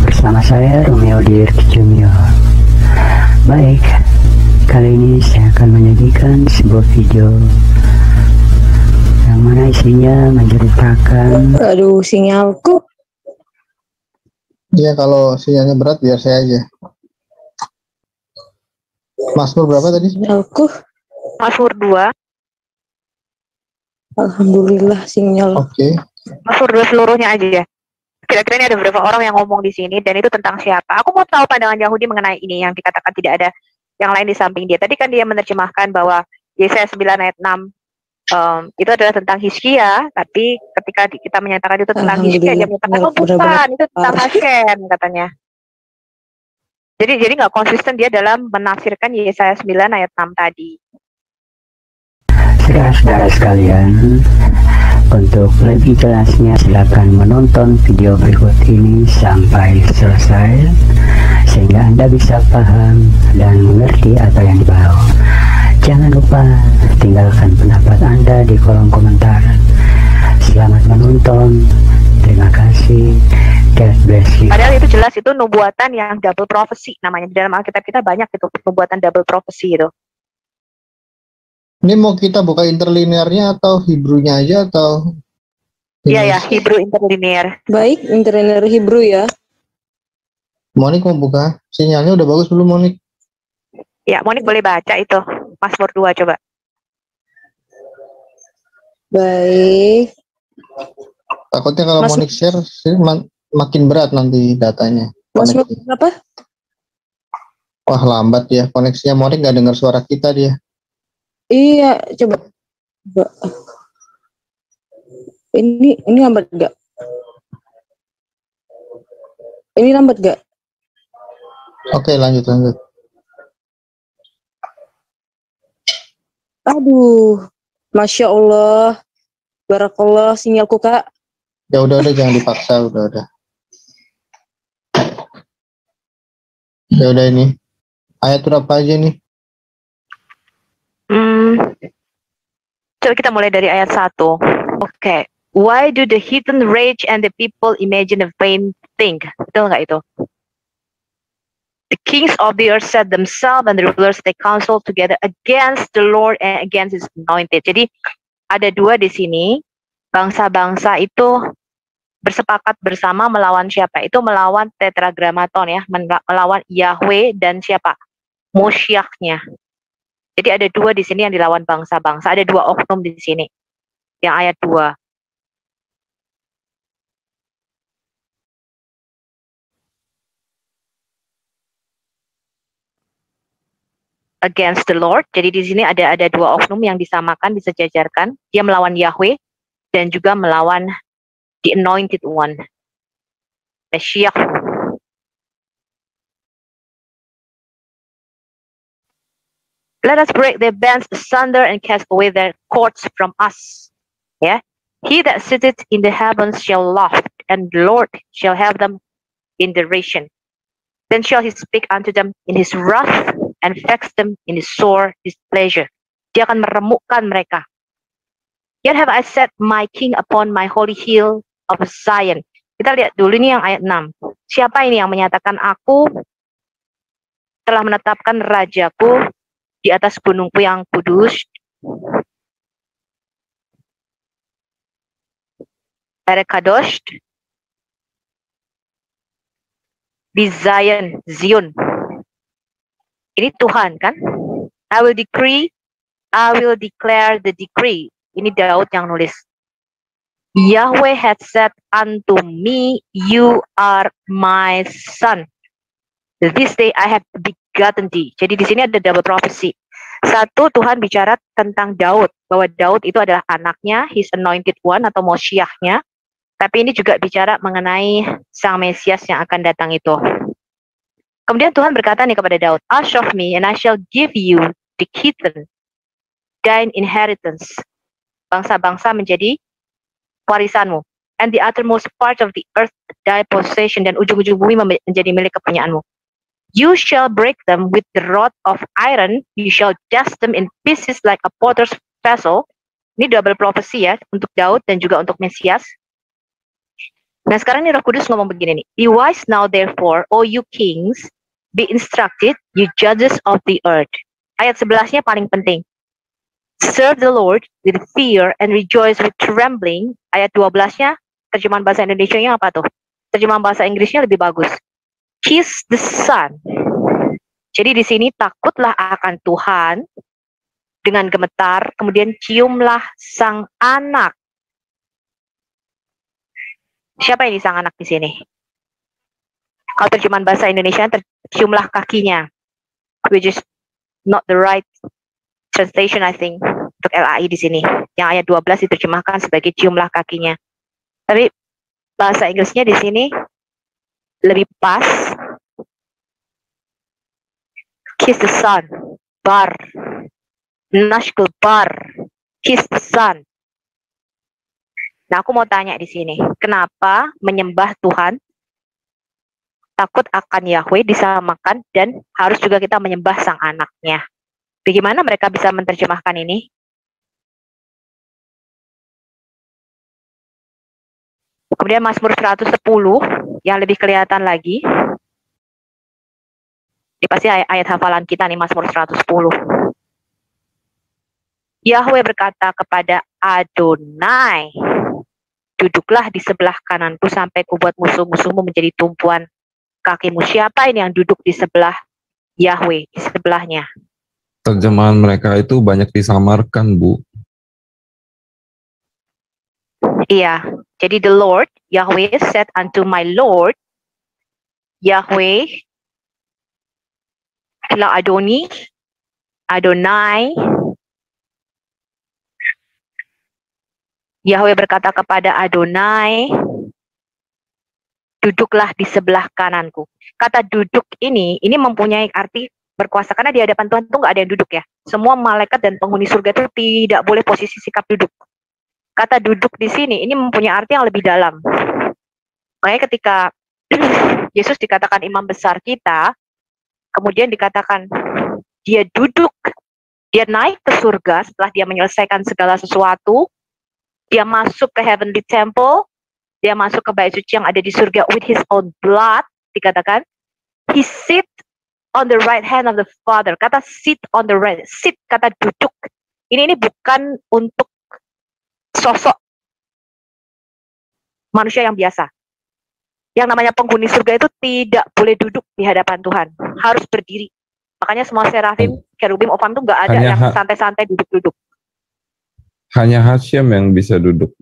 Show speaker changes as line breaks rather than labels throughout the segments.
Bersama saya Romeo Dirk Junior. Baik, kali ini saya akan menyajikan sebuah video yang mana isinya menceritakan.
Aduh, sinyalku.
Iya, kalau sinyalnya berat biar saya aja. Mazmur berapa tadi?
Sinyalku.
Mazmur 2.
Alhamdulillah sinyal.
Oke.
Mazmur 2 seluruhnya aja ya. Kira-kira ini ada beberapa orang yang ngomong di sini dan itu tentang siapa? Aku mau tahu pandangan Yahudi mengenai ini yang dikatakan tidak ada yang lain di samping dia. Tadi kan dia menerjemahkan bahwa Yesaya 9 ayat 6 itu adalah tentang Hizkia, tapi ketika kita menyatakan itu tentang Hizkia, dia menyatakan oh bukan, itu tentang Hashem katanya. Jadi nggak konsisten dia dalam menafsirkan Yesaya 9 ayat 6 tadi.
Saudara-saudara sekalian, untuk lebih jelasnya silakan menonton video berikut ini sampai selesai sehingga Anda bisa paham dan mengerti apa yang dibawa. Jangan lupa tinggalkan pendapat Anda di kolom komentar. Selamat menonton. Terima kasih. God bless you.
Padahal itu jelas itu nubuatan yang double prophecy namanya. Di dalam Alkitab kita banyak itu nubuatan double prophecy itu.
Ini mau kita buka interlinearnya atau Hebrew-nya aja atau?
Iya ya, Hebrew interlinear.
Baik, interlinear Hebrew ya.
Monik mau buka? Sinyalnya udah bagus belum, Monik?
Ya, Monik boleh baca itu. Mazmur 2 coba.
Baik.
Takutnya kalau Monik share makin berat nanti datanya.
Mazmur apa?
Wah, lambat ya. Koneksinya Monik nggak dengar suara kita dia.
Iya, coba. Ini lambat gak? Ini lambat gak?
Oke, lanjut.
Aduh, Masya Allah. Barakallah sinyalku, Kak.
Ya udah jangan dipaksa, udah. Ya udah ini. Ayat berapa aja nih?
Coba kita mulai dari ayat 1. Oke. Why do the heathen rage and the people imagine a vain thing? Betul nggak itu? The kings of the earth set themselves and the rulers take counsel together against the Lord and against his anointed. Jadi ada dua di sini. Bangsa-bangsa itu bersepakat bersama melawan siapa? Itu melawan tetragrammaton ya, melawan Yahweh dan siapa? Moshiachnya. Jadi ada dua di sini yang dilawan bangsa-bangsa. Ada dua oknum di sini. Yang ayat 2. Against the Lord. Jadi di sini ada dua oknum yang disamakan, disejajarkan. Dia melawan Yahweh dan juga melawan the anointed one. Mashiach. Let us break their bands asunder and cast away their cords from us. Yeah. He that sitteth in the heavens shall laugh, and the Lord shall have them in derision. Then shall he speak unto them in his wrath, and vex them in his sore displeasure. Dia akan meremukkan mereka. Yet have I set my king upon my holy hill of Zion. Kita lihat dulu ini yang ayat 6. Siapa ini yang menyatakan aku telah menetapkan rajaku di atas gunungku yang kudus? Kadosh di Zion. Ini Tuhan kan? I will declare the decree. Ini Daud yang nulis. Yahweh had said unto me, you are my son. This day I have begotten thee. Jadi di sini ada double prophecy. Satu, Tuhan bicara tentang Daud, bahwa Daud itu adalah anaknya, his anointed one atau Moshiachnya. Tapi ini juga bicara mengenai Sang Mesias yang akan datang itu. Kemudian Tuhan berkata nih kepada Daud, ask of me and I shall give you the heathen, thine inheritance. Bangsa-bangsa menjadi warisanmu. And the uttermost part of the earth thy possession. Dan ujung-ujung bumi menjadi milik kepunyaanmu. You shall break them with the rod of iron. You shall dash them in pieces like a potter's vessel. Ini double prophecy ya, untuk Daud dan juga untuk Mesias. Nah sekarang nih Roh Kudus ngomong begini nih. Be wise now therefore, O you kings, be instructed, you judges of the earth. Ayat 11-nya paling penting. Serve the Lord with fear and rejoice with trembling. Ayat 12-nya, terjemahan bahasa Indonesianya apa tuh? Terjemahan bahasa Inggrisnya lebih bagus. Kiss the Son. Jadi di sini takutlah akan Tuhan dengan gemetar, kemudian ciumlah sang anak. Siapa ini sang anak di sini? Kalau terjemahan bahasa Indonesia, ciumlah kakinya, which is not the right translation I think untuk LAI di sini. Yang ayat 12 diterjemahkan sebagai ciumlah kakinya. Tapi bahasa Inggrisnya di sini lebih pas. Kiss the Son, bar, nashkul bar, kiss the Son. Nah, aku mau tanya di sini, kenapa menyembah Tuhan, takut akan Yahweh disamakan dan harus juga kita menyembah sang anaknya? Bagaimana mereka bisa menerjemahkan ini? Kemudian Mazmur 110 yang lebih kelihatan lagi. Ini pasti ayat hafalan kita nih, Mazmur 110. Yahweh berkata kepada Adonai, duduklah di sebelah kananku sampai kubuat musuh-musuhmu menjadi tumpuan kakimu. Siapa ini yang duduk di sebelah Yahweh, di sebelahnya?
Terjemahan mereka itu banyak disamarkan, Bu.
Iya, jadi the Lord, Yahweh said unto my Lord, Yahweh, ila Adoni, Adonai, Yahweh berkata kepada Adonai, duduklah di sebelah kananku. Kata duduk ini mempunyai arti berkuasa, karena di hadapan Tuhan itu nggak ada yang duduk ya. Semua malaikat dan penghuni surga itu tidak boleh posisi sikap duduk. Kata duduk di sini ini mempunyai arti yang lebih dalam. Makanya ketika Yesus dikatakan imam besar kita, kemudian dikatakan dia duduk, dia naik ke surga setelah dia menyelesaikan segala sesuatu, dia masuk ke heavenly temple, dia masuk ke bait suci yang ada di surga with his own blood, dikatakan he sit on the right hand of the Father. Kata sit on the right, sit kata duduk. Ini bukan untuk sosok manusia yang biasa. Yang namanya penghuni surga itu tidak boleh duduk di hadapan Tuhan, harus berdiri. Makanya semua serafim, kerubim, ofam itu nggak ada yang santai-santai duduk-duduk.
Hanya Hasyam yang bisa duduk.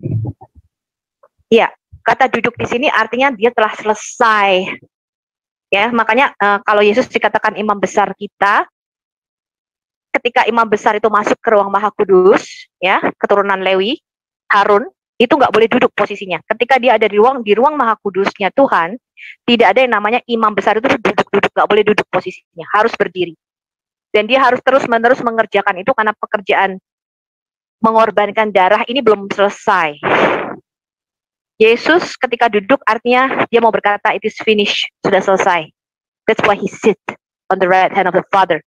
Iya, kata duduk di sini artinya dia telah selesai. Ya, makanya kalau Yesus dikatakan imam besar kita, ketika imam besar itu masuk ke ruang Maha Kudus, ya, keturunan Lewi, Harun, itu nggak boleh duduk posisinya. Ketika dia ada di ruang Maha Kudusnya Tuhan, tidak ada yang namanya imam besar itu duduk-duduk, nggak boleh duduk posisinya, harus berdiri. Dan dia harus terus-menerus mengerjakan itu karena pekerjaan mengorbankan darah ini belum selesai. Yesus ketika duduk artinya dia mau berkata it is finished, sudah selesai. That's why he sit on the right hand of the Father.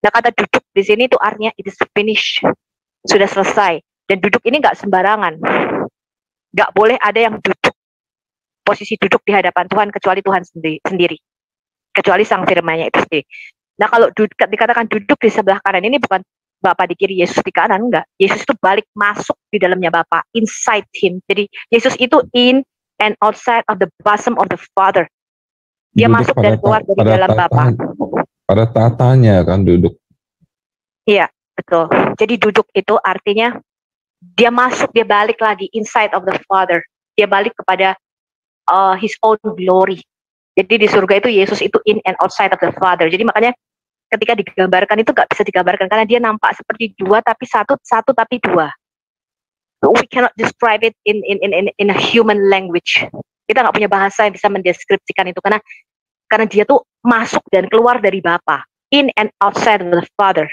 Nah, kata duduk di sini itu artinya it is finished, sudah selesai. Dan duduk ini nggak sembarangan. Nggak boleh ada yang duduk, posisi duduk di hadapan Tuhan kecuali Tuhan sendiri. Kecuali sang firman-Nya itu sendiri. Nah, kalau dikatakan duduk di sebelah kanan ini bukan Bapa di kiri, Yesus di kanan, enggak. Yesus itu balik masuk di dalamnya Bapa, inside him. Jadi Yesus itu in and outside of the bosom of the Father. Dia duduk masuk dan keluar dari dalam Bapa.
Pada tatanya kan duduk.
Iya, betul. Jadi duduk itu artinya dia masuk, dia balik lagi inside of the Father. Dia balik kepada his own glory. Jadi di surga itu Yesus itu in and outside of the Father. Jadi makanya ketika digambarkan itu nggak bisa digambarkan karena dia nampak seperti dua tapi satu tapi dua. We cannot describe it in a human language. Kita nggak punya bahasa yang bisa mendeskripsikan itu karena dia tuh masuk dan keluar dari Bapa, in and outside of the Father.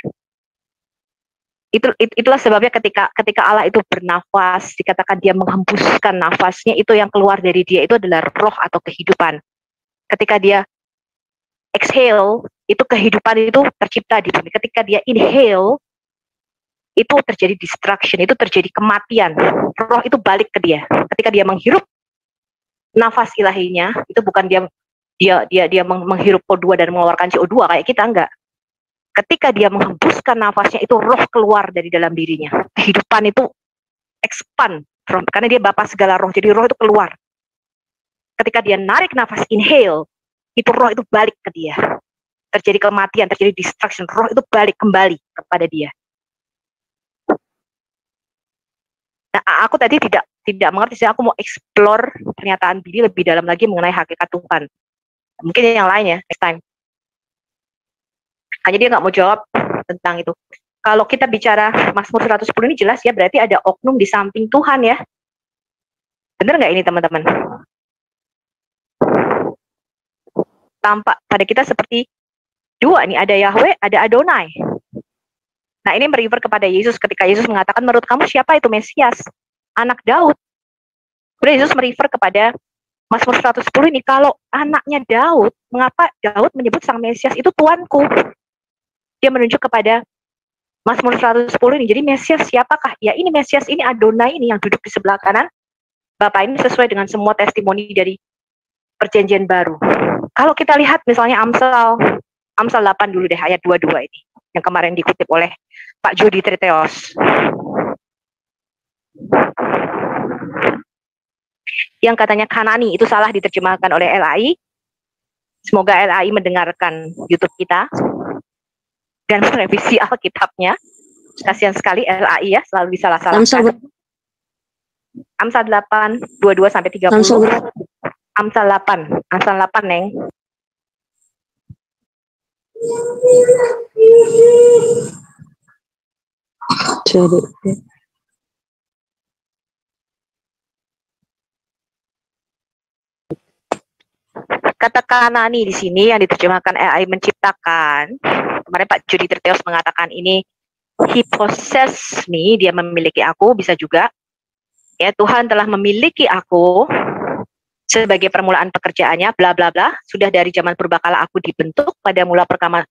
Itulah sebabnya ketika Allah itu bernafas, dikatakan dia menghembuskan nafasnya, itu yang keluar dari dia itu adalah roh atau kehidupan. Ketika dia exhale, itu kehidupan itu tercipta di bumi. Ketika dia inhale, itu terjadi destruction, itu terjadi kematian. Roh itu balik ke dia. Ketika dia menghirup, nafas ilahinya, itu bukan dia menghirup O2 dan mengeluarkan CO2 kayak kita, enggak. Ketika dia menghembuskan nafasnya, itu roh keluar dari dalam dirinya. Kehidupan itu expand, karena dia Bapa segala roh, jadi roh itu keluar. Ketika dia narik nafas, inhale, itu roh itu balik ke dia. Terjadi kematian, terjadi destruction, roh itu balik kembali kepada dia. Nah, aku tadi tidak mengerti, aku mau explore pernyataan Billy lebih dalam lagi mengenai hakikat Tuhan. Mungkin yang lain ya, next time. Hanya dia nggak mau jawab tentang itu. Kalau kita bicara Mazmur 110 ini jelas ya, berarti ada oknum di samping Tuhan ya. Benar nggak ini teman-teman? Tampak pada kita seperti dua nih, ada Yahweh, ada Adonai. Nah, ini merefer kepada Yesus ketika Yesus mengatakan, menurut kamu siapa itu Mesias? Anak Daud. Kemudian Yesus merefer kepada Mazmur 110 ini, kalau anaknya Daud, mengapa Daud menyebut sang Mesias itu Tuanku? Dia menunjuk kepada Mazmur 110 ini. Jadi Mesias siapakah? Ya ini Mesias ini, Adonai ini yang duduk di sebelah kanan Bapa ini, sesuai dengan semua testimoni dari perjanjian baru. Kalau kita lihat misalnya Amsal 8 dulu deh, ayat 22 ini, yang kemarin dikutip oleh Pak Jody Treteos. Yang katanya Kanani itu salah diterjemahkan oleh LAI. Semoga LAI mendengarkan YouTube kita dan merevisi Alkitabnya. Kasihan sekali LAI ya, selalu disalah-salahkan. Amsal 8, 22 sampai 30. Amsal 8, Neng. Kata Kanani di sini yang diterjemahkan AI menciptakan. Kemarin Pak Jody Terteos mengatakan ini, he possess me, dia memiliki aku, bisa juga. Ya, Tuhan telah memiliki aku sebagai permulaan pekerjaannya, bla bla bla. Sudah dari zaman purbakala aku dibentuk pada mula pertama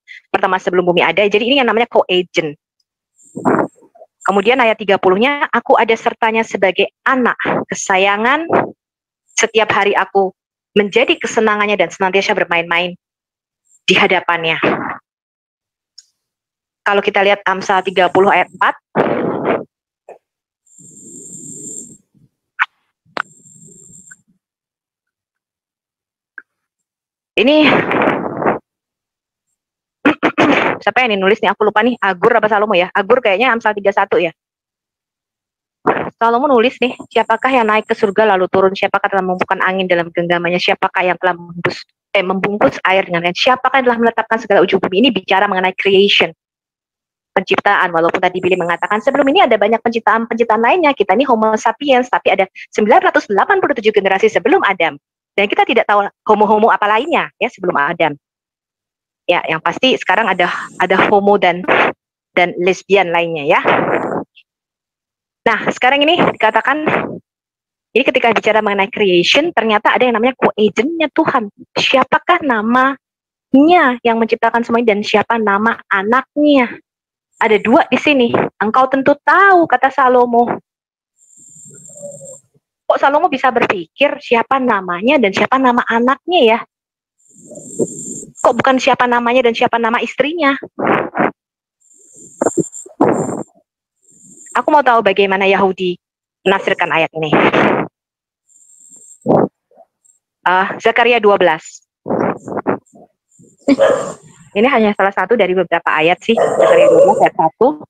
sebelum bumi ada. Jadi ini yang namanya co-agent. Kemudian ayat 30-nya, aku ada sertanya sebagai anak kesayangan. Setiap hari aku menjadi kesenangannya dan senantiasa bermain-main di hadapannya. Kalau kita lihat Amsal 30 ayat 4. Ini siapa yang nulis nih? Aku lupa nih. Agur apa Salomo ya? Agur kayaknya Amsal 31 ya. Salomo nulis nih, siapakah yang naik ke surga lalu turun? Siapakah telah membuka angin dalam genggamannya? Siapakah yang telah membungkus air dengan lain? Siapakah yang telah menetapkan segala ujung bumi? Ini bicara mengenai creation, penciptaan. Walaupun tadi Billy mengatakan sebelum ini ada banyak penciptaan lainnya. Kita ini Homo sapiens, tapi ada 987 generasi sebelum Adam. Dan kita tidak tahu homo-homo apa lainnya ya sebelum Adam. Ya, yang pasti sekarang ada homo dan lesbian lainnya ya. Nah, sekarang ini dikatakan, ini ketika bicara mengenai creation, ternyata ada yang namanya co-agent-nya Tuhan. Siapakah namanya yang menciptakan semuanya dan siapa nama anaknya? Ada dua di sini. Engkau tentu tahu, kata Salomo. Kok Salomo bisa berpikir siapa namanya dan siapa nama anaknya ya? Kok bukan siapa namanya dan siapa nama istrinya? Aku mau tahu bagaimana Yahudi menafsirkan ayat ini. Zakaria 12. Ini hanya salah satu dari beberapa ayat sih. Zakaria 12 ayat 1.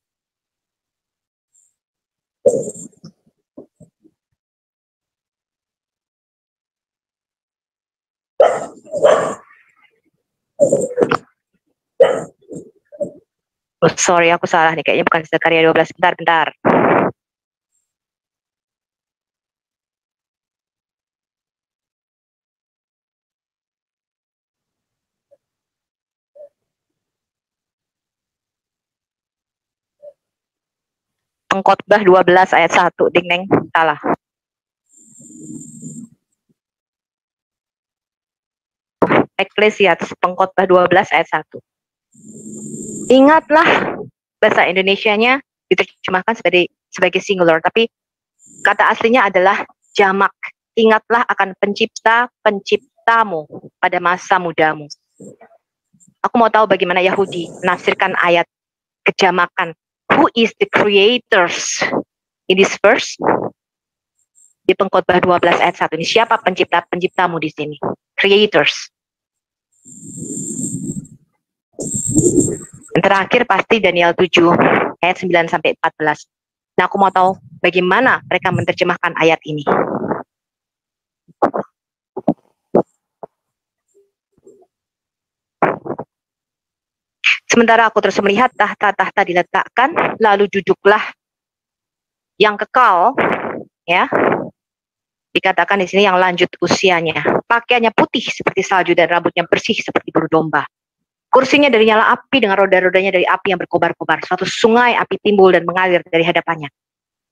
Oh, sorry, aku salah nih. Kayaknya bukan Zakaria 12. Bentar. Pengkhotbah 12 ayat 1. Ding, neng. Salah. Ekklesiastes, Pengkhotbah 12 ayat 1. Ingatlah, bahasa Indonesianya diterjemahkan sebagai singular, tapi kata aslinya adalah jamak. ingatlah akan penciptamu pada masa mudamu. Aku mau tahu bagaimana Yahudi menafsirkan ayat kejamakan. Who is the creators in this verse? Di Pengkhotbah 12 ayat 1 ini, siapa penciptamu di sini? Creators. Yang terakhir pasti Daniel 7 ayat 9 sampai 14. Nah, aku mau tahu bagaimana mereka menerjemahkan ayat ini. Sementara aku terus melihat tahta-tahta diletakkan, lalu duduklah yang kekal, ya. Dikatakan di sini yang lanjut usianya. Pakaiannya putih seperti salju dan rambutnya bersih seperti bulu domba. Kursinya dari nyala api dengan roda-rodanya dari api yang berkobar-kobar. Suatu sungai api timbul dan mengalir dari hadapannya.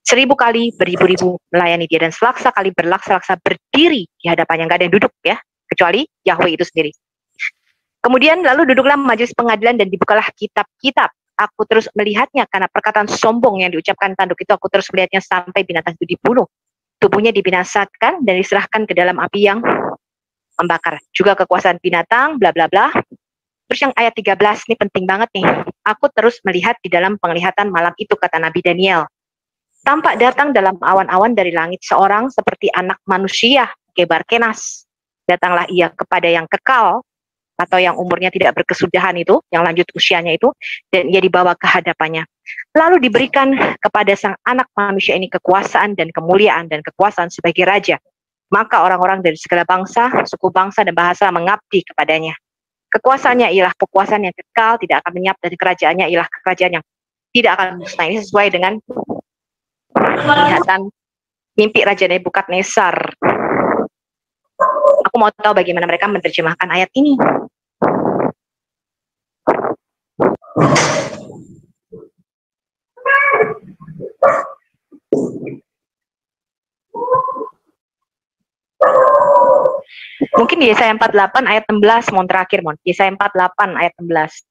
1000 kali beribu-ribu melayani dia, dan selaksa kali berlaksa-laksa berdiri di hadapannya. Nggak ada yang duduk, ya, kecuali Yahweh itu sendiri. Kemudian lalu duduklah majelis pengadilan dan dibukalah kitab-kitab. Aku terus melihatnya karena perkataan sombong yang diucapkan tanduk itu, aku terus melihatnya sampai binatang itu dibunuh. Tubuhnya dibinasakan dan diserahkan ke dalam api yang membakar. Juga kekuasaan binatang, bla bla bla. Terus yang ayat 13 ini penting banget nih. Aku terus melihat di dalam penglihatan malam itu, kata Nabi Daniel. Tampak datang dalam awan-awan dari langit seorang seperti anak manusia, Kebar Kenas. Datanglah ia kepada yang kekal, atau yang umurnya tidak berkesudahan itu, yang lanjut usianya itu, dan ia dibawa ke hadapannya. Lalu diberikan kepada sang anak manusia ini kekuasaan dan kemuliaan dan kekuasaan sebagai raja. Maka orang-orang dari segala bangsa, suku bangsa dan bahasa mengabdi kepadanya. Kekuasaannya ialah kekuasaan yang kekal, tidak akan lenyap, dan kerajaannya ialah kerajaan yang tidak akan musnah. Ini sesuai dengan penglihatan mimpi Raja Nebukadnezar. Aku mau tahu bagaimana mereka menerjemahkan ayat ini. Mungkin di Yesaya 48 ayat 16, mohon terakhir, mohon. Yesaya 48 ayat 16.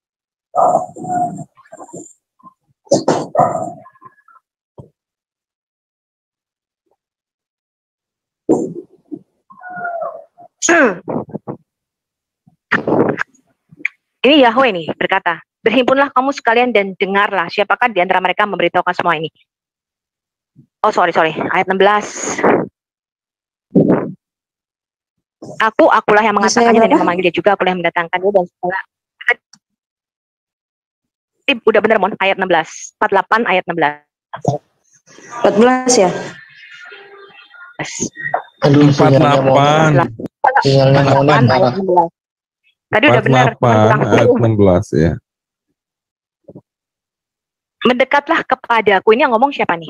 Ini Yahweh nih berkata, berhimpunlah kamu sekalian dan dengarlah, siapakah di antara mereka memberitahukan semua ini. Oh sorry, ayat 16. Akulah yang mengatakannya dan yang memanggil dia juga, akulah yang mendatangkannya dan segala. Udah bener, mon, ayat 16. 48 ayat 16.
14 ya?
Aduh,
48.
Sinyalnya mau parah.
Tadi udah benar.
48 ayat 16 ya.
Mendekatlah kepadaku. Ini yang ngomong siapa nih?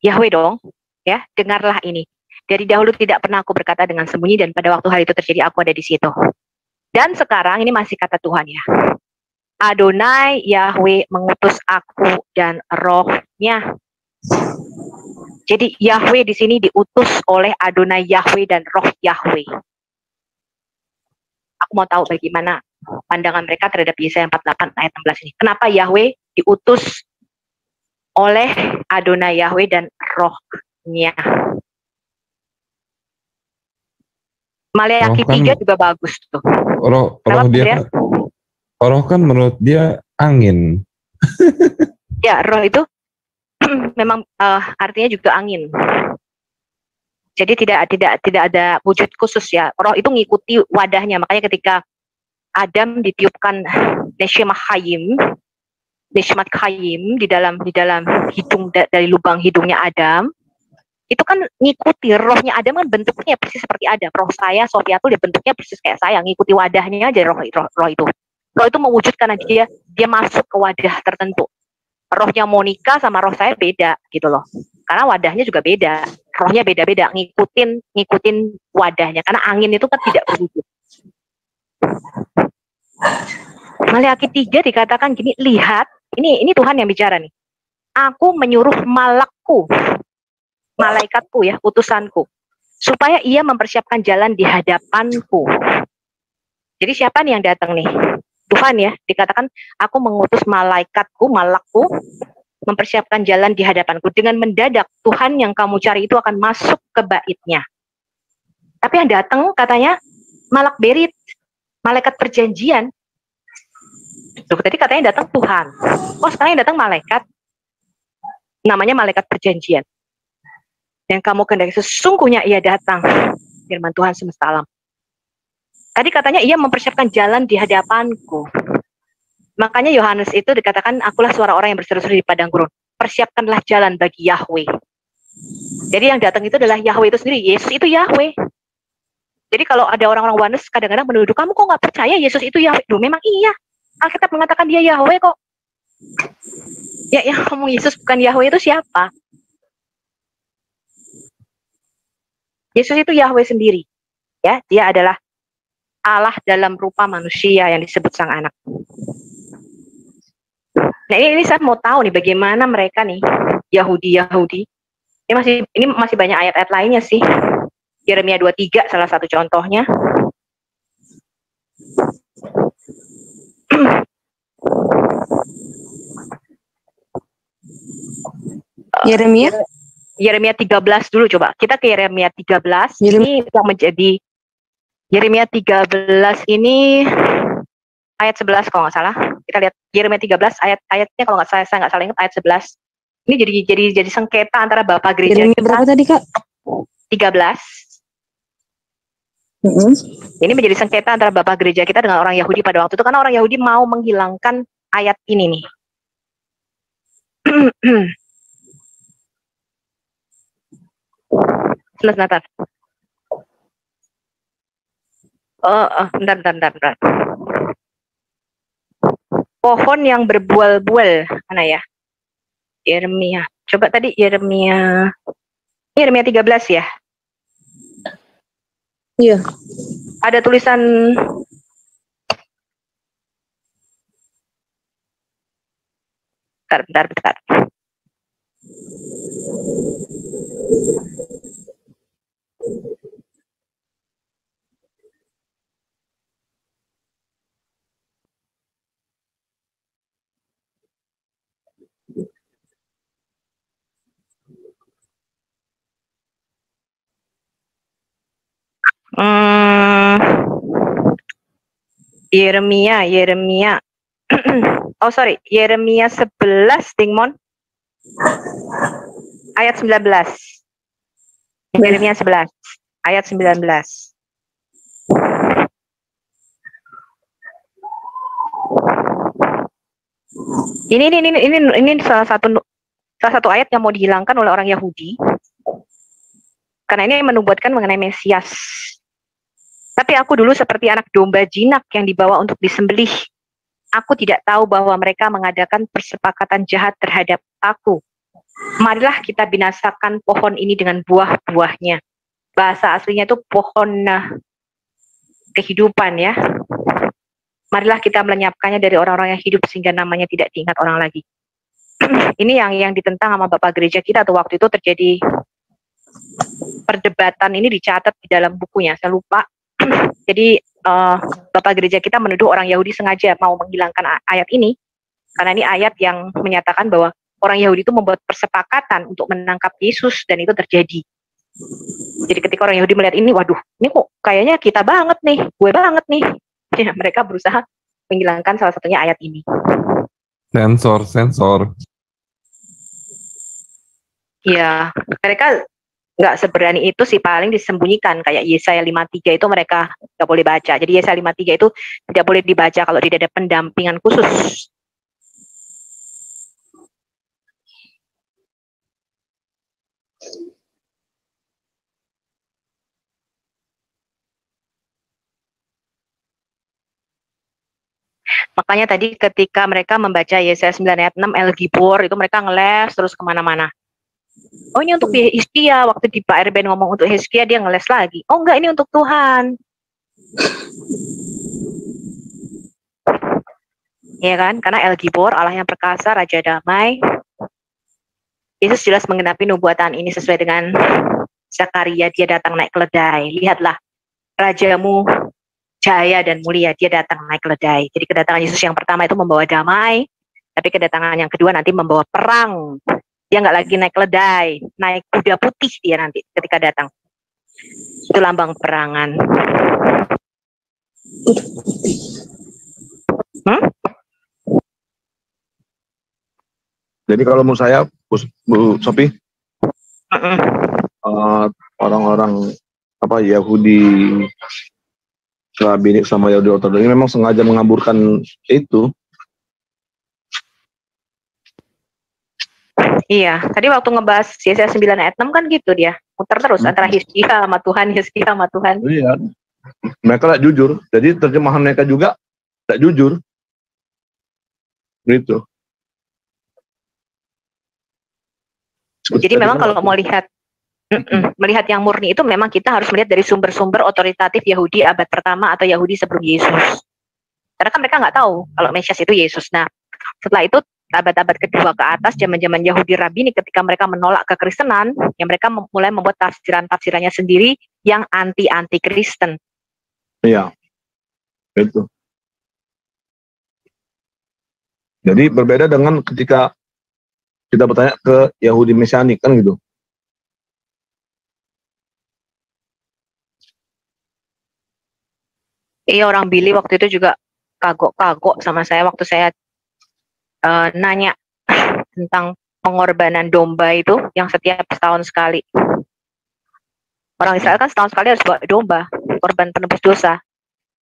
Yahweh dong. Ya, dengarlah ini. Dari dahulu tidak pernah aku berkata dengan sembunyi, dan pada waktu hal itu terjadi aku ada di situ. Dan sekarang ini masih kata Tuhan ya. Adonai Yahweh mengutus aku dan rohnya. Jadi Yahweh di sini diutus oleh Adonai Yahweh dan roh Yahweh. Aku mau tahu bagaimana pandangan mereka terhadap Yesaya 48 ayat 16 ini. Kenapa Yahweh diutus oleh Adonai Yahweh dan rohnya? Maleakhi 3 juga bagus tuh.
Roh dia, roh kan menurut dia angin.
Ya, roh itu memang artinya juga angin. Jadi tidak ada wujud khusus ya. Roh itu mengikuti wadahnya. Makanya ketika Adam ditiupkan neshmat hayim di dalam hidung, dari lubang hidungnya Adam, itu kan ngikuti rohnya Adam, kan bentuknya persis seperti Adam. Roh saya, Sofia tuh dia bentuknya persis kayak saya, ngikuti wadahnya aja roh itu. Roh itu mewujudkan dia masuk ke wadah tertentu. Rohnya Monica sama roh saya beda gitu loh. Karena wadahnya juga beda. Rohnya beda-beda, ngikutin wadahnya. Karena angin itu kan tidak berwujud. Maleakhi 3 dikatakan gini, lihat, ini Tuhan yang bicara nih. Aku menyuruh malaikatku ya, utusanku, supaya ia mempersiapkan jalan di hadapanku. Jadi siapa nih yang datang nih? Tuhan ya, dikatakan aku mengutus malakku mempersiapkan jalan di hadapanku. Dengan mendadak Tuhan yang kamu cari itu akan masuk ke baitnya. Tapi yang datang katanya malak berit, malaikat perjanjian. Loh, tadi katanya datang Tuhan. Oh, sekarang yang datang malaikat. Namanya malaikat perjanjian. Yang kamu kehendaki sesungguhnya ia datang. Firman Tuhan semesta alam. Tadi katanya ia mempersiapkan jalan di hadapanku. Makanya Yohanes itu dikatakan, akulah suara orang yang berseru-seru di padang gurun. Persiapkanlah jalan bagi Yahweh. Jadi yang datang itu adalah Yahweh itu sendiri. Yesus itu Yahweh. Jadi kalau ada orang-orang Wanes kadang-kadang menuduh, kamu kok nggak percaya Yesus itu Yahweh? Duh, memang iya. Alkitab mengatakan dia Yahweh kok. Ya, yang ngomong Yesus bukan Yahweh itu siapa? Yesus itu Yahweh sendiri. Ya, dia adalah Allah dalam rupa manusia yang disebut Sang Anak. Nah, ini saya mau tahu nih bagaimana mereka nih Yahudi. Ini masih banyak ayat-ayat lainnya sih. Yeremia 23 salah satu contohnya. Yeremia 13 dulu coba. Kita ke Yeremia 13. Ini yang menjadi Yeremia 13 ini ayat 11 kalau nggak salah. Kita lihat Yeremia 13 ayatnya kalau nggak salah, saya nggak salah ingat ayat 11. Ini jadi sengketa antara Bapak Gereja
Yeremia
kita.
berapa tadi, Kak?
13. Ini menjadi sengketa antara Bapak Gereja kita dengan orang Yahudi pada waktu itu, karena orang Yahudi mau menghilangkan ayat ini nih. Sebentar. Bentar. Pohon yang berbual-bual mana ya? Yeremia. Coba tadi Yeremia 13 ya?
Iya.
Ada tulisan bentar. Yeremia. Oh sorry, Yeremia 11, Dingmon. Ayat 19. Yeremia 11, ayat 19. Ini salah satu ayat yang mau dihilangkan oleh orang Yahudi. Karena ini menubuatkan mengenai Mesias. Tapi aku dulu seperti anak domba jinak yang dibawa untuk disembelih. Aku tidak tahu bahwa mereka mengadakan persepakatan jahat terhadap aku. Marilah kita binasakan pohon ini dengan buah-buahnya. Bahasa aslinya itu pohon kehidupan ya. Marilah kita melenyapkannya dari orang-orang yang hidup sehingga namanya tidak diingat orang lagi. Ini yang ditentang sama Bapak Gereja kita tuh waktu itu terjadi perdebatan, ini dicatat di dalam bukunya, saya lupa. Jadi Bapak Gereja kita menuduh orang Yahudi sengaja mau menghilangkan ayat ini, karena ini ayat yang menyatakan bahwa orang Yahudi itu membuat persepakatan untuk menangkap Yesus, dan itu terjadi. Jadi ketika orang Yahudi melihat ini, waduh, ini kok kayaknya kita banget nih, gue banget nih. Ya, mereka berusaha menghilangkan salah satunya ayat ini.
Sensor.
Ya, mereka nggak seberani itu sih, paling disembunyikan. Kayak Yesaya 53 itu mereka nggak boleh baca. Jadi Yesaya 53 itu tidak boleh dibaca kalau tidak ada pendampingan khusus. Makanya tadi ketika mereka membaca Yesaya 9 ayat 6 El Gibor, itu mereka ngeles terus kemana-mana. Oh ini untuk Hizkia, waktu di Pak Erben ngomong untuk Hizkia dia ngeles lagi. Oh enggak, ini untuk Tuhan. Ya kan, karena El Gibor, Allah yang perkasa, Raja Damai. Yesus jelas menggenapi nubuatan ini sesuai dengan Zakaria, dia datang naik keledai. Lihatlah, Rajamu jaya dan mulia, dia datang naik keledai. Jadi kedatangan Yesus yang pertama itu membawa damai, tapi kedatangan yang kedua nanti membawa perang. Dia nggak lagi naik keledai, naik kuda putih dia nanti ketika datang. Itu lambang perangan.
Jadi kalau menurut saya, Bu Sophie, orang-orang Yahudi Rabbinik sama Yahudi Ortodoks ini memang sengaja mengaburkan itu.
Iya, tadi waktu ngebahas Yesaya 9 ayat 6 kan gitu dia, muter terus antara Hizkia sama Tuhan, Hizkia sama Tuhan.
Iya, mereka tidak jujur, jadi terjemahan mereka juga tidak jujur, gitu.
Jadi memang kalau mau melihat yang murni itu memang kita harus melihat dari sumber-sumber otoritatif Yahudi abad pertama atau Yahudi sebelum Yesus. Karena kan mereka nggak tahu kalau Mesias itu Yesus. Nah, setelah itu abad-abad kedua ke atas, zaman-zaman Yahudi Rabbinik, ketika mereka menolak kekristenan, ya mereka mulai membuat tafsiran-tafsirannya sendiri yang anti Kristen.
Iya, itu. Jadi berbeda dengan ketika kita bertanya ke Yahudi Mesianik kan gitu.
Iya, orang Billy waktu itu juga kagok-kagok sama saya waktu saya nanya tentang pengorbanan domba itu yang setiap setahun sekali. Orang Israel kan setahun sekali harus bawa domba, korban penebus dosa.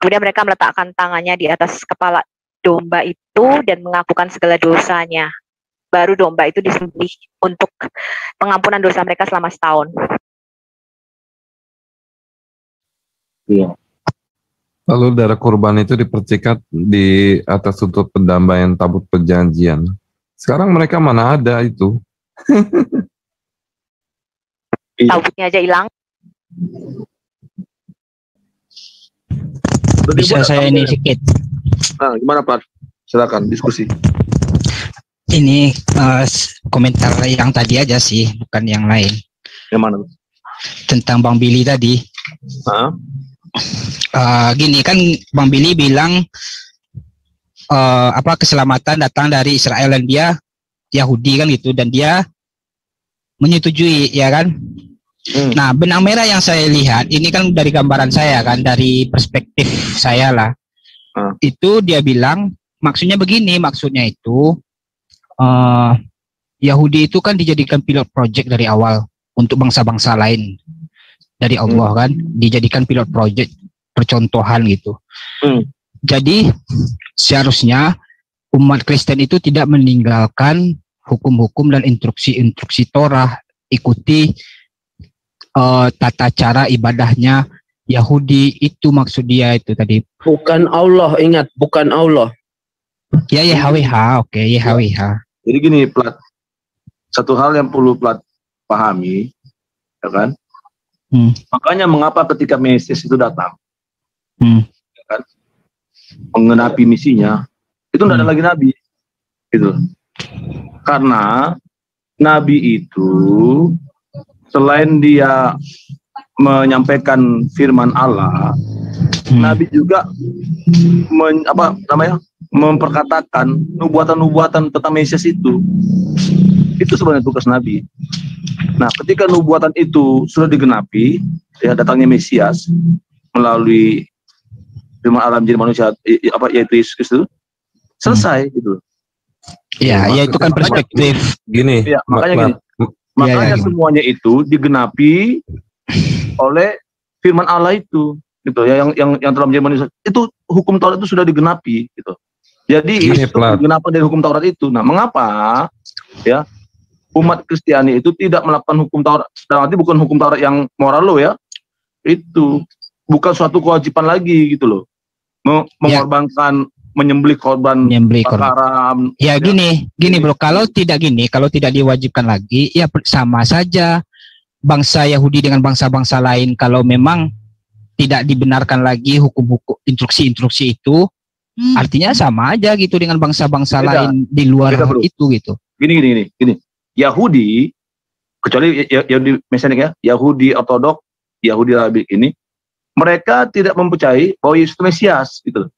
Kemudian mereka meletakkan tangannya di atas kepala domba itu dan mengakukan segala dosanya. Baru domba itu disembelih untuk pengampunan dosa mereka selama setahun.
Iya.
Lalu darah kurban itu dipercikat di atas tutup pendamaian tabut perjanjian. Sekarang mereka mana ada itu?
Tabutnya aja hilang.
Bisa saya ini sedikit.
Nah, gimana Pak? Silakan diskusi.
Ini komentar yang tadi aja sih, bukan yang lain.
Yang mana?
Tentang Bang Billy tadi. Gini kan Bang Billy bilang keselamatan datang dari Israel dan dia Yahudi kan gitu, dan dia menyetujui ya kan. Nah, benang merah yang saya lihat ini kan dari gambaran saya kan, dari perspektif saya lah. Itu dia bilang maksudnya begini, maksudnya itu Yahudi itu kan dijadikan pilot project dari awal untuk bangsa-bangsa lain dari Allah kan, dijadikan pilot project, percontohan gitu. Jadi seharusnya umat Kristen itu tidak meninggalkan hukum-hukum dan instruksi-instruksi Torah, ikuti tata cara ibadahnya Yahudi, itu maksud dia itu tadi.
Bukan Allah, ingat, bukan Allah.
Ya YHWH, oke, YHWH.
Jadi gini, Plat, satu hal yang perlu Plat pahami, ya kan? Makanya mengapa ketika Mesias itu datang, ya kan, menggenapi misinya, itu tidak ada lagi nabi, gitu. Karena nabi itu selain dia menyampaikan firman Allah, nabi juga memperkatakan nubuatan-nubuatan tentang Mesias itu. Itu sebenarnya tugas nabi. Nah, ketika nubuatan itu sudah digenapi, ya datangnya Mesias melalui firman Allah menjadi manusia, yaitu Yesus Kristus, selesai gitu.
Ya, ya itu kan perspektif.
Gini,
ya, makanya semuanya itu digenapi oleh firman Allah itu, gitu ya, yang telah menjadi manusia. Itu hukum Taurat itu sudah digenapi, gitu. Jadi digenapi dari hukum Taurat itu. Nah, mengapa ya umat Kristiani itu tidak melakukan hukum Taurat? Dalam arti bukan hukum Taurat yang moral lo ya, itu bukan suatu kewajiban lagi gitu loh, mengorbankan, menyembelih korban perkara.
Ya gini bro, kalau tidak diwajibkan lagi, ya sama saja bangsa Yahudi dengan bangsa-bangsa lain. Kalau memang tidak dibenarkan lagi hukum-hukum, instruksi-instruksi itu, artinya sama aja gitu dengan bangsa-bangsa lain di luar itu gitu.
Gini. Yahudi, kecuali Yahudi Mesianik ya, Yahudi Ortodoks, Yahudi Rabbinik ini, mereka tidak mempercayai bahwa Yesus Mesias gitu.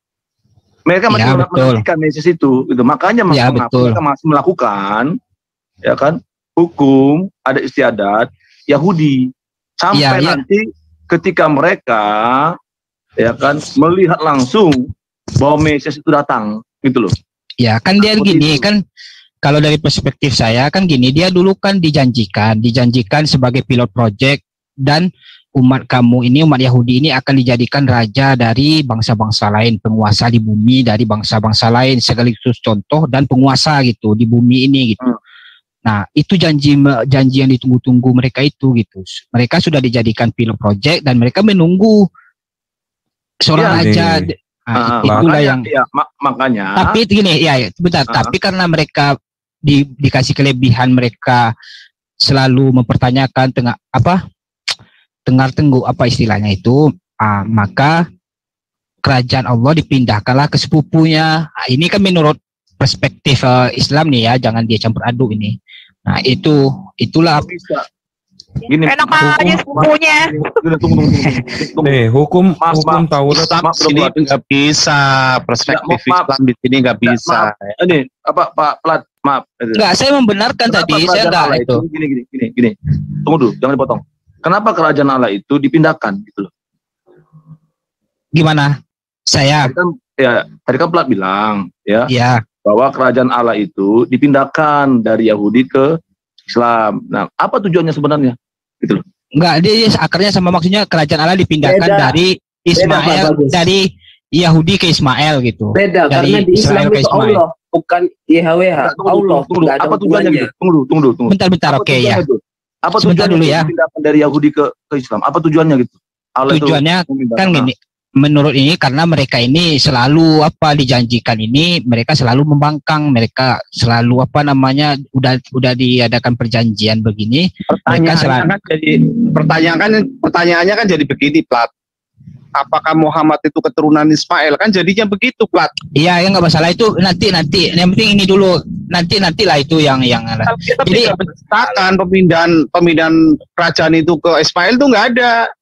Mereka masih menafikan Mesias itu, gitu. Makanya mereka masih melakukan, ya kan, hukum ada istiadat Yahudi sampai nanti ketika mereka ya kan melihat langsung bahwa Mesias itu datang gitu loh.
Ya kan dia gini kan, kalau dari perspektif saya kan gini, dia dulu kan dijanjikan sebagai pilot project, dan umat kamu ini, umat Yahudi ini akan dijadikan raja dari bangsa-bangsa lain, penguasa di bumi dari bangsa-bangsa lain, sekaligus contoh dan penguasa gitu di bumi ini gitu. Nah itu janji yang ditunggu-tunggu mereka itu gitu. Mereka sudah dijadikan pilot project dan mereka menunggu seorang raja. Itulah yang
makanya.
Tapi gini ya, bentar. Tapi karena mereka dikasih kelebihan, mereka selalu mempertanyakan tengar-tenggur apa istilahnya itu, maka kerajaan Allah dipindahkanlah ke sepupunya. Ini kan menurut perspektif Islam nih ya, jangan dia campur aduk ini. Nah itulah.
Gini,
enak aja sepupunya.
Tunggu.
Nih, hukum Taurat
sini nggak bisa, perspektif Islam di sini nggak bisa.
Ini apa Pak Plat, maaf.
Enggak, saya membenarkan tadi, saya enggak itu.
Gini. Tunggu dulu, jangan dipotong. Kenapa kerajaan Allah itu dipindahkan gitu loh?
Gimana? Saya
tadi kan Plat bilang ya. Bahwa kerajaan Allah itu dipindahkan dari Yahudi ke Islam. Nah, apa tujuannya sebenarnya? Gitu loh.
Enggak, dia akarnya sama, maksudnya kerajaan Allah dipindahkan dari Ismail, dari Yahudi ke Ismail gitu.
Beda,
dari
karena di Islam
Israel ke
itu
Ismail.
Allah, bukan YHWH. Allah.
Tunggu. Apa tujuannya gitu? Tunggu.
Bentar, oke ya.
Apa tujuannya
dulu ya.
Dipindahkan dari Yahudi ke Islam? Apa tujuannya gitu?
Tujuannya kan gini, menurut ini karena mereka ini selalu dijanjikan ini, mereka selalu membangkang, mereka selalu udah diadakan perjanjian begini.
Pertanyaannya kan jadi begini, Plat. Apakah Muhammad itu keturunan Ismail? Kan jadinya begitu, Plat.
Iya, yang nggak masalah itu nanti. Yang penting ini dulu, nantilah itu yang.
Jadi pemindahan kerajaan itu ke Ismail itu nggak ada.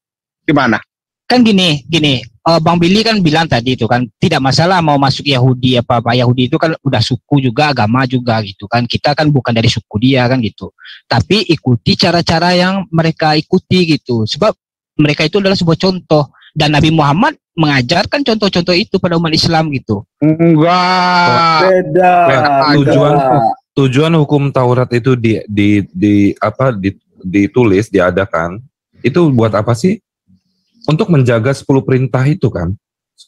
Gimana?
Kan gini, Bang Billy kan bilang tadi itu kan tidak masalah mau masuk Yahudi apa Yahudi itu kan udah suku juga, agama juga gitu kan. Kita kan bukan dari suku dia kan gitu. Tapi ikuti cara-cara yang mereka ikuti gitu. Sebab mereka itu adalah sebuah contoh, dan Nabi Muhammad mengajarkan contoh-contoh itu pada umat Islam gitu.
Enggak.
Beda.
Tujuan hukum Taurat itu ditulis, diadakan. Itu buat apa sih? Untuk menjaga 10 perintah itu kan?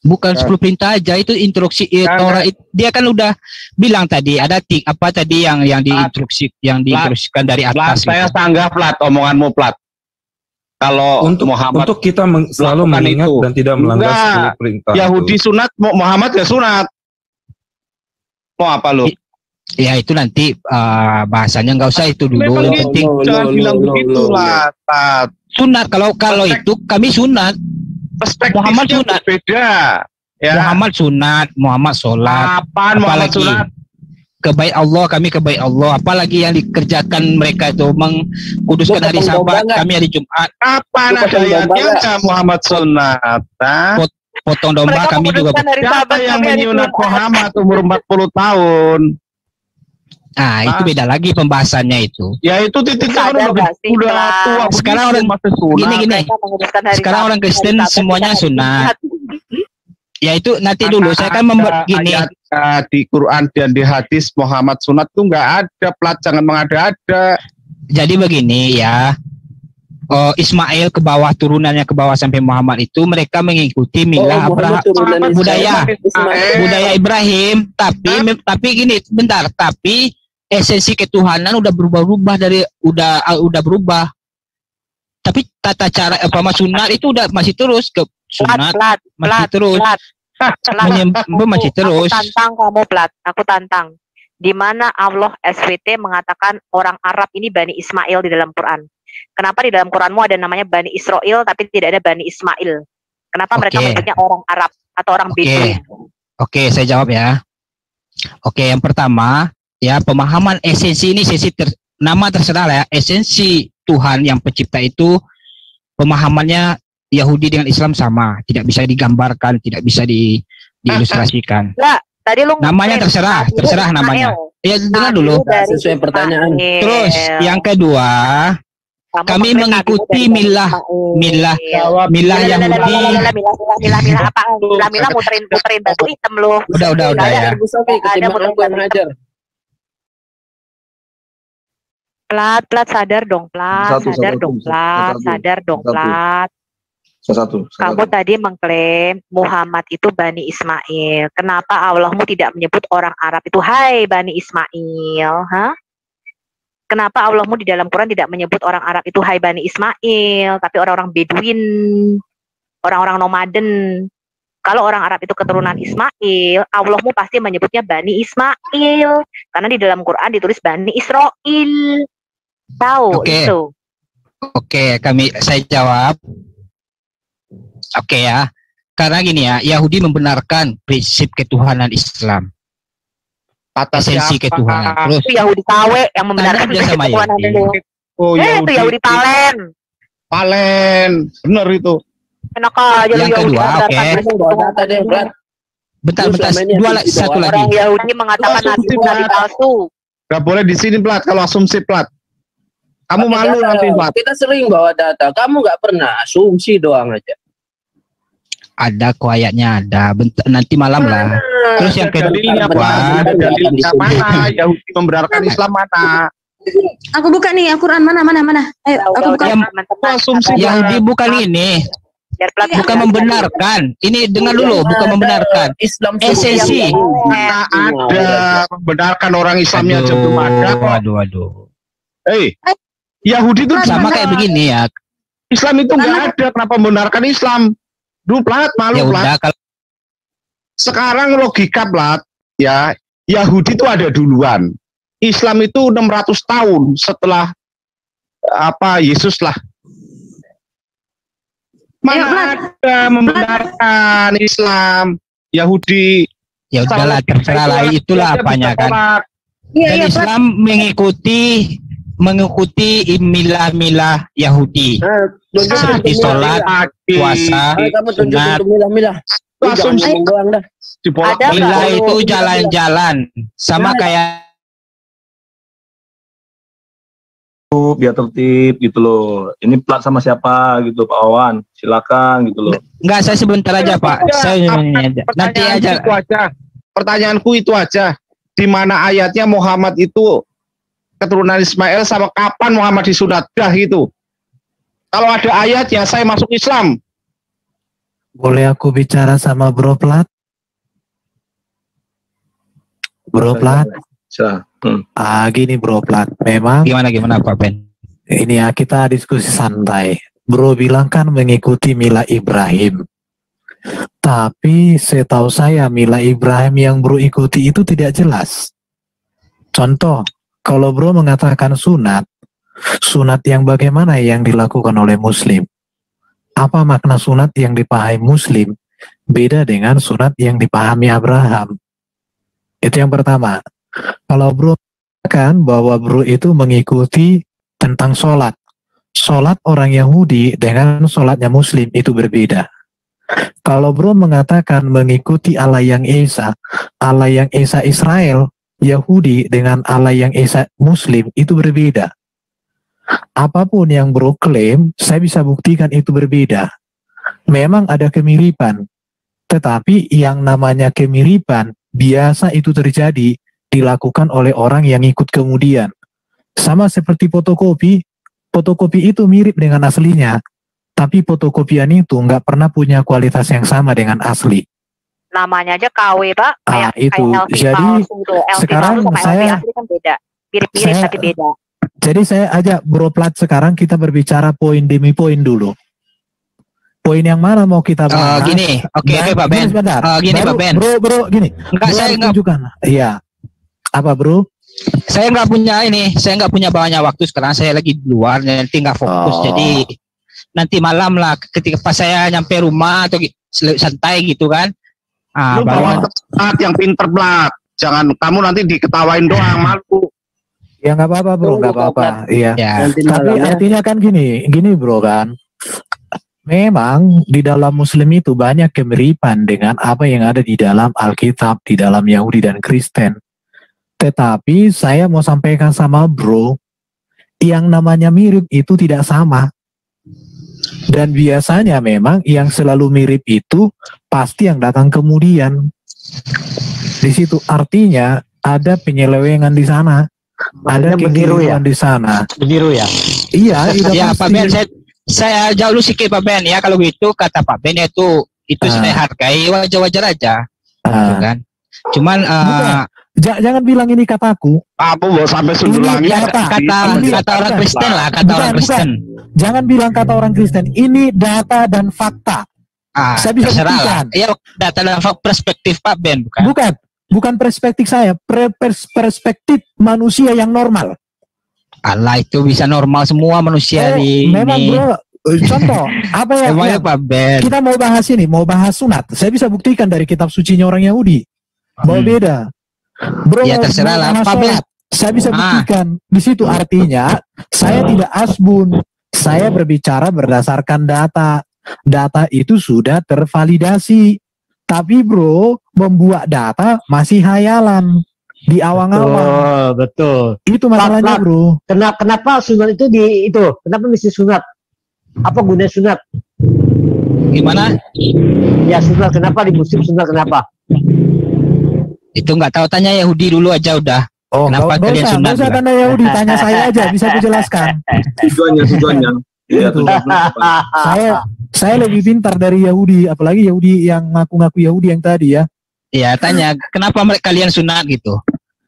Bukan 10 perintah aja, itu instruksi Taurat. Dia kan udah bilang tadi ada tadi yang diinstruksikan dari atas.
Saya sanggah, Plat, omonganmu, Plat. Kalau
untuk kita selalu mengingat itu dan tidak melanggar 10 perintah.
Yahudi itu sunat, Muhammad ya sunat. Mau apa lo?
Ya itu nanti bahasanya nggak usah itu dulu. Yang penting
jangan bilang begitu lah.
Sunat, kalau itu kami sunat. Muhammad sunat
beda. Ya.
Muhammad sunat, Muhammad sholat.
Apaan Muhammad sunat?
Kebaik Allah, kami kebaik Allah. Apalagi yang dikerjakan mereka itu mengkuduskan hari Sabat, kami hari Jumat.
Kapan ada ayatnya Muhammad sunat?
Potong domba kami juga.
Siapa yang menyunat Muhammad umur 40 tahun?
Nah, itu beda lagi pembahasannya itu.
Ya itu titiknya udah tua.
Sekarang orang gini. Sekarang orang Kristen semuanya sunat. Ya itu nanti dulu saya kan membuat gini.
Di Quran dan di hadis Muhammad sunat tuh nggak ada, Plat, jangan mengada-ada.
Jadi begini ya. Ismail ke bawah, turunannya ke bawah sampai Muhammad itu mereka mengikuti milah budaya Ibrahim, tapi gini bentar, tapi esensi ketuhanan udah berubah berubah. Tapi tata cara sunat itu udah masih terus ke sunat, masih terus. Masih terus.
Aku tantang. Di mana Allah SWT mengatakan orang Arab ini Bani Ismail di dalam Quran? Kenapa di dalam Quranmu ada namanya Bani Israel tapi tidak ada Bani Ismail? Kenapa mereka menyebutnya orang Arab atau orang Bedouin?
Oke, saya jawab ya. Oke, yang pertama ya, pemahaman esensi ini, nama terserah lah ya. Esensi Tuhan yang pencipta itu pemahamannya Yahudi dengan Islam sama, tidak bisa digambarkan, tidak bisa diilustrasikan.
Enggak, tadi lu
namanya terserah namanya. Ya dengar dulu.
Sesuai pertanyaan.
Terus yang kedua, kami mengikuti milah Yahudi.
Milah apa? Milah muterin batu hitam loh.
Udah ya.
Plat sadar dong, Plat. Kamu tadi mengklaim Muhammad itu Bani Ismail. Kenapa Allahmu tidak menyebut orang Arab itu hai Bani Ismail? Hah? Kenapa Allahmu di dalam Quran tidak menyebut orang Arab itu hai Bani Ismail, tapi orang-orang Beduin, orang-orang nomaden? Kalau orang Arab itu keturunan Ismail, Allahmu pasti menyebutnya Bani Ismail, karena di dalam Quran ditulis Bani Israel. Tahu itu?
Oke, saya jawab. Oke ya, karena gini ya, Yahudi membenarkan prinsip ketuhanan Islam. Esensi ketuhanan. Terus
itu Yahudi KW yang membenarkan prinsip ketuhanan itu. Itu Yahudi Palen.
Benar itu.
Enak aja
yang kedua, bentar, satu lagi.
Orang Yahudi mengatakan nabi palsu.
Gak boleh di sini, Plat, kalau asumsi, Plat. Kamu malu nanti, Plat.
Kita sering bawa data, kamu gak pernah asumsi doang aja.
Ada kok ayatnya, ada. Nanti malam lah. Terus yang kedua,
dalilnya mana? Yahudi membenarkan Islam mana?
Aku buka nih Al-Quran mana? Ayo, aku buka.
Asumsi Yahudi bukan ini. Bukan membenarkan. Ini dengar dulu, bukan membenarkan.
Islam
esensi.
Mana ada membenarkan orang Islamnya aja belum ada.
Waduh.
Yahudi itu
sama kayak begini ya.
Islam itu nggak ada. Kenapa membenarkan Islam? Duh, Plat, malu, Plat. Sekarang logika, Plat, ya, Yahudi itu ada duluan. Islam itu 600 tahun setelah Yesus lah. Mana ada membenarkan Islam, Yahudi.
Ya udahlah, terserah lah, itulah apanya kan. Dan Islam mengikuti milah Yahudi seperti sholat, puasa, sunat. Milah itu jalan-jalan sama kayak
biar tertib gitu loh. Ini Plat sama siapa gitu, Pak Wawan? Silakan gitu loh.
Enggak, saya sebentar aja, Pak. Saya nanti aja.
Pertanyaanku itu aja. Di mana ayatnya Muhammad itu keturunan Ismail, sama kapan Muhammad disunatkan gitu? Kalau ada ayatnya, saya masuk Islam.
Boleh aku bicara sama Bro Plat? Bro Plat? Gini Bro Plat, memang
gimana Pak Ben?
Ini ya, kita diskusi santai. Bro bilang kan mengikuti milah Ibrahim. Tapi setahu saya milah Ibrahim yang Bro ikuti itu tidak jelas. Contoh, kalau Bro mengatakan sunat yang bagaimana yang dilakukan oleh Muslim? Apa makna sunat yang dipahami Muslim beda dengan sunat yang dipahami Abraham? Itu yang pertama. Kalau Bro katakan bahwa Bro itu mengikuti tentang sholat orang Yahudi dengan sholatnya Muslim itu berbeda. Kalau Bro mengatakan mengikuti Allah yang Esa Israel, Yahudi dengan Allah yang Esa Muslim itu berbeda. Apapun yang Bro klaim, saya bisa buktikan itu berbeda. Memang ada kemiripan, tetapi yang namanya kemiripan biasa itu terjadi dilakukan oleh orang yang ikut kemudian. Sama seperti fotokopi itu mirip dengan aslinya, tapi fotokopian itu nggak pernah punya kualitas yang sama dengan asli.
Namanya aja KW, Pak.
Itu. Jadi sekarang saya
asli kan beda. Mirip-mirip tapi beda.
Jadi saya ajak Bro Plat sekarang kita berbicara poin demi poin dulu. Poin yang mana mau kita bahas?
Gini, oke Pak Ben. Gini Pak Ben.
Bro, gini.
Enggak, saya enggak
tunjukkan. Iya. Apa Bro?
Saya nggak punya banyak waktu sekarang. Saya lagi di luar, nanti nggak fokus. Jadi nanti malam lah, ketika pas saya nyampe rumah atau santai gitu kan.
Lu bawa Plat yang pinter, Plat. Jangan kamu nanti diketawain doang, malu.
Ya nggak apa-apa Bro, nggak apa-apa. Iya. Ya. Tapi artinya kan gini Bro kan. Memang di dalam Muslim itu banyak kemiripan dengan apa yang ada di dalam Alkitab, di dalam Yahudi dan Kristen. Tetapi saya mau sampaikan sama Bro, yang namanya mirip itu tidak sama. Dan biasanya memang yang selalu mirip itu pasti yang datang kemudian. Di situ artinya ada penyelewengan di sana. Ada kekeliruan di sana.
Begitu ya.
Iya,
ya Pak Ben, saya jauh dulu sedikit Pak Ben ya. Kalau gitu kata Pak Ben itu saya hargai, wajar-wajar aja. Gitu kan. Cuman
jangan bilang ini kataku.
Apa mau sampai sundulangit?
Kata orang Kristen lah, kata orang Kristen.
Jangan bilang kata orang Kristen. Ini data dan fakta. Saya bisa buktikan.
Ya, data dan perspektif Pak Ben,
bukan perspektif saya, perspektif manusia yang normal.
Allah, itu bisa normal semua manusia
memang
ini.
Bro, contoh apa ya?
Pak Ben.
Kita mau bahas sunat. Saya bisa buktikan dari kitab sucinya orang Yahudi. Bahwa beda. Bro,
ya terserah lah Pak Ben.
Saya bisa buktikan di situ, artinya saya tidak asbun. Saya berbicara berdasarkan data. Data itu sudah tervalidasi. Tapi bro, membuat data masih hayalan di awang-awang.
Betul.
Itu masalahnya, bro.
Kenapa sunat itu kenapa mesti sunat? Apa gunanya sunat?
Gimana?
Ya sunat, kenapa di muslim sunat, kenapa?
Itu nggak tahu, tanya Yahudi dulu aja udah. Kenapa kalian sunat?
Nggak usah tanya Yahudi, tanya saya aja, bisa aku jelaskan.
Tujuannya. Iya,
saya lebih pintar dari Yahudi, apalagi Yahudi yang ngaku-ngaku Yahudi yang tadi ya.
Iya, tanya kenapa kalian sunat gitu.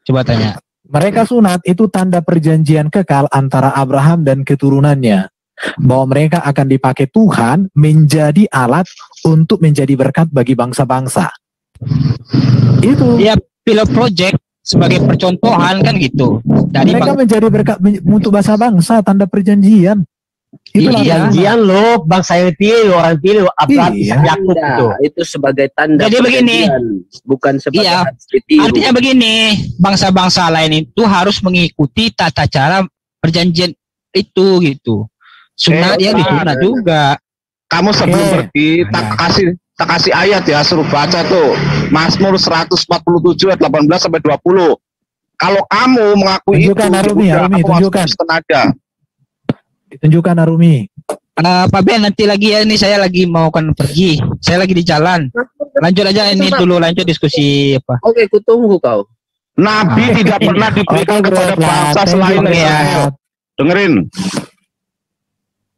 Coba tanya.
Mereka sunat itu tanda perjanjian kekal antara Abraham dan keturunannya. Bahwa mereka akan dipakai Tuhan menjadi alat untuk menjadi berkat bagi bangsa-bangsa. Itu.
Ya, pilot project sebagai percontohan kan gitu. Dari
mereka menjadi berkat untuk bangsa-bangsa, tanda perjanjian. Itu
perjanjian loh, bangsa yang pilih, orang pilih Abraham, Yakub
itu sebagai tanda.
Jadi begini,
bukan sebagai
artinya begini, bangsa-bangsa lain itu harus mengikuti tata cara perjanjian itu gitu. Sunat ya disunat juga.
Kamu sebelum pergi tak kasih ayat ya, suruh baca tuh Mazmur 147 ayat 18 sampai 20. Kalau kamu mengakui
tunjukkan,
itu,
tunjukkan
tenaga.
Tunjukkan Arumi.
Pak Ben, nanti lagi ya, ini saya lagi mau pergi. Saya lagi di jalan. Lanjut aja ini dulu, lanjut diskusi apa.
Oke, kutunggu kau.
Nabi tidak pernah diberikan kepada bangsa selain Israel. Dengerin.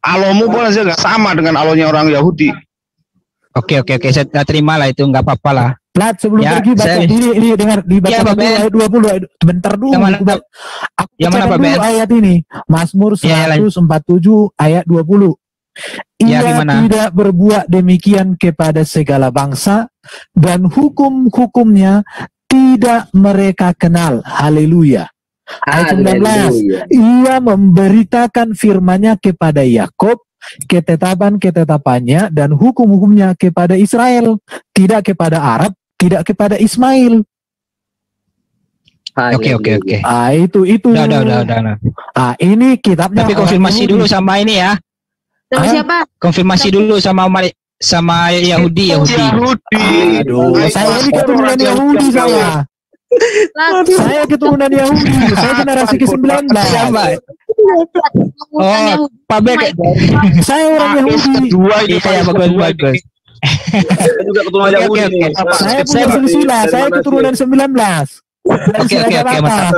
Alomu pun aja nggak sama dengan alonya orang Yahudi.
Oke, saya terima lah itu, nggak apa-apa lah.
Plat, sebelum pergi baca ini dengar dibaca ayat 20 bentar dulu. Yang mana Pak Ben? Ayat ini Mazmur 147 ayat 20. Ia tidak berbuat demikian kepada segala bangsa dan hukum-hukumnya tidak mereka kenal. Haleluya. Ayat 19. Ia memberitakan firman-Nya kepada Yakub, ketetapan-ketetapannya dan hukum-hukumnya kepada Israel, tidak kepada Arab, tidak kepada Ismail.
Oke.
Itu.
Udah.
Ini kitabnya.
Tapi konfirmasi dulu sama ini ya.
Sama siapa?
Konfirmasi dulu sama Yahudi.
Aduh, saya ini keturunan Yahudi saya. Saya keturunan Yahudi. Saya generasi ke-19.
Oh, Pak Ben.
Saya orang Yahudi.
Kedua ini
saya bagus.
juga keturunan Yahudi.
Saya punya silsilah, saya keturunan 19.
Oke, mantap.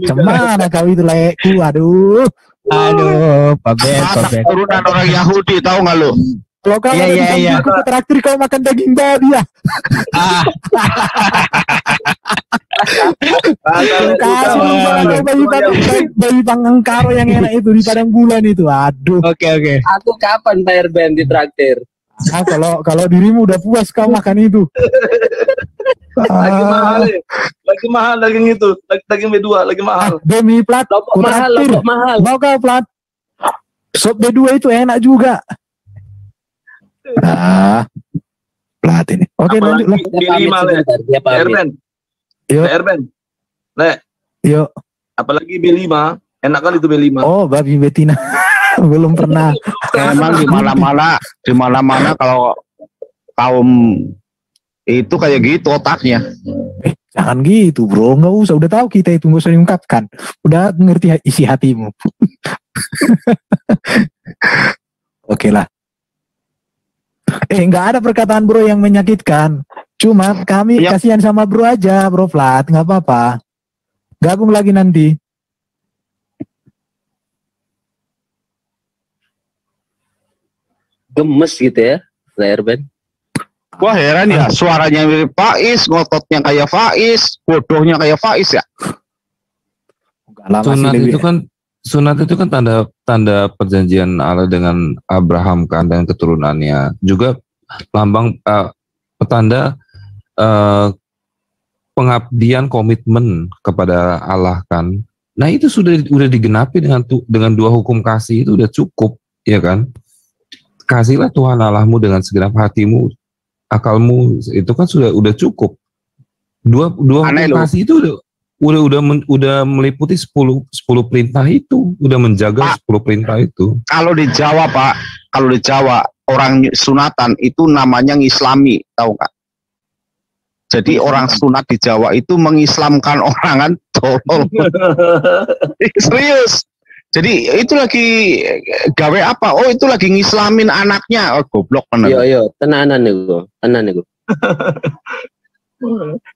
Cemana kau itu lekku, aduh,
Pak Ben.
Keturunan orang Yahudi, tahu nggak lu?
Kalau kau aku ke traktir kau makan daging babi ya. Bayi panggang karo yang enak itu di Padang Bulan itu, aduh.
Oke.
Aku kapan bayar Ben di traktir?
Kalau dirimu udah puas kau makan itu.
Lagi mahal daging itu, daging B2 lagi mahal.
Demi Plat,
mahal.
Mau kau Plat? Sop B2 itu enak juga. Plat ini. Oke, lanjut lah.
Erben.
Yuk.
Apalagi B5, enak kali itu B5.
Oh, babi betina. Belum pernah.
Emang di mana-mana kalau kaum itu kayak gitu otaknya.
Jangan gitu bro, nggak usah, udah tahu kita itu, nggak usah diungkapkan, udah ngerti isi hatimu. Oke lah. Nggak ada perkataan bro yang menyakitkan, cuma kami kasihan sama bro aja, bro Flat, nggak apa-apa, gabung lagi nanti.
Gemes gitu ya, layar band.
Wah heran ya, suaranya mirip Faiz, ngototnya kayak Faiz, bodohnya kayak Faiz ya.
Sunat itu kan tanda perjanjian Allah dengan Abraham kan, dan keturunannya. Juga lambang petanda pengabdian, komitmen kepada Allah kan. Nah itu sudah digenapi dengan dua hukum kasih, itu udah cukup, ya kan? Kasihlah Tuhan Allahmu dengan segenap hatimu, akalmu, itu kan udah cukup. Dua hukum kasih itu udah meliputi 10 perintah itu, udah menjaga 10 perintah itu.
Kalau di Jawa Pak, kalau di Jawa orang sunatan itu namanya ngislami, tahu nggak? Jadi orang sunat di Jawa itu mengislamkan orang kan, tolol. Serius. Jadi itu lagi gawe apa? Oh itu lagi ngislamin anaknya. Oh goblok bener.
Iya, tenanan nih.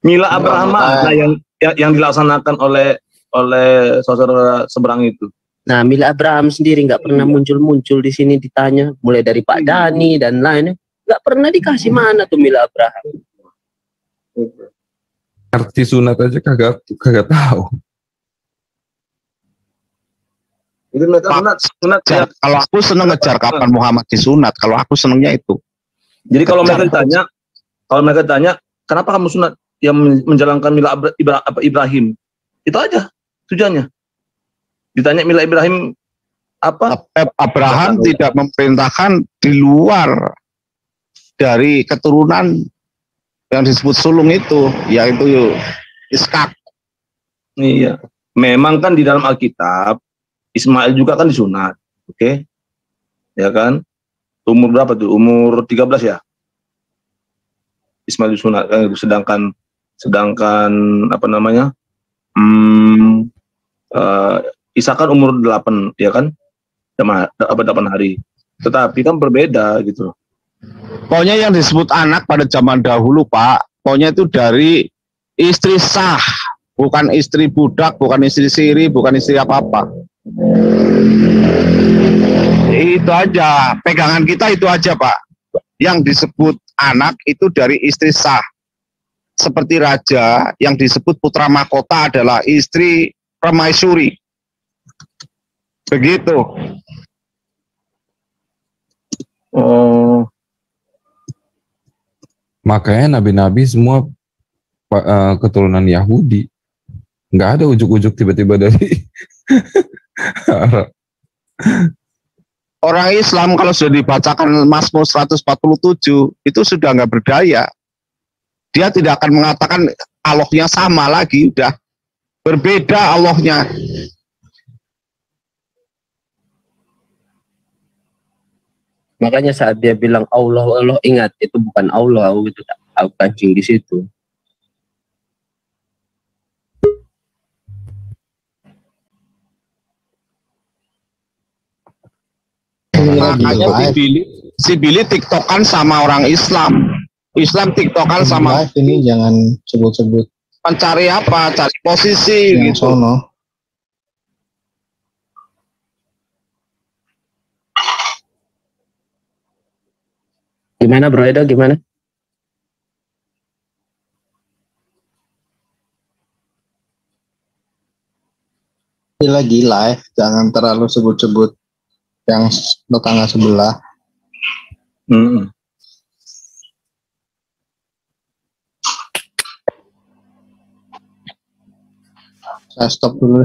Mila Abraham yang dilaksanakan oleh saudara seberang itu.
Nah, Mila Abraham sendiri nggak pernah muncul di sini ditanya, mulai dari Pak Dani dan lainnya, nggak pernah dikasih mana tuh Mila Abraham.
Arti sunat aja kagak tahu.
Itu sunat ya.
Kalau aku seneng ngejar kapan Muhammad disunat, kalau aku senengnya itu.
Jadi kalau mereka tanya, kenapa kamu sunat? Yang menjalankan Mila Ibrahim, itu aja tujuannya. Ditanya Mila Ibrahim apa?
Abraham tidak memerintahkan di luar dari keturunan yang disebut sulung itu, yaitu Ishak.
Iya, memang kan di dalam Alkitab Ismail juga kan disunat, oke? Ya kan? Umur berapa tuh? Umur 13 ya? Ismail disunat kan, sedangkan apa namanya? Ishak kan umur 8 ya kan? 8 hari. Tetapi kan berbeda gitu.
Pokoknya yang disebut anak pada zaman dahulu Pak, pokoknya itu dari istri sah, bukan istri budak, bukan istri siri, bukan istri apa-apa. Itu aja, pegangan kita itu aja Pak. Yang disebut anak itu dari istri sah. Seperti raja, yang disebut putra mahkota adalah istri permaisuri. Begitu.
Oh. Makanya nabi-nabi semua keturunan Yahudi. Nggak ada ujuk-ujuk tiba-tiba dari
orang Islam kalau sudah dibacakan Mazmur 147 itu sudah nggak berdaya. Dia tidak akan mengatakan Allahnya sama lagi, udah berbeda Allahnya.
Makanya saat dia bilang Allah, ingat itu bukan Allah, itu tak kancing di situ.
Makanya si Billy tiktokan sama orang Islam tiktokan sama
ini jangan sebut-sebut.
Mencari apa? Cari posisi yang gitu. Sono.
Gimana Bro Edo, gimana?
Lagi live, jangan terlalu sebut-sebut yang tetangga sebelah. Saya stop dulu.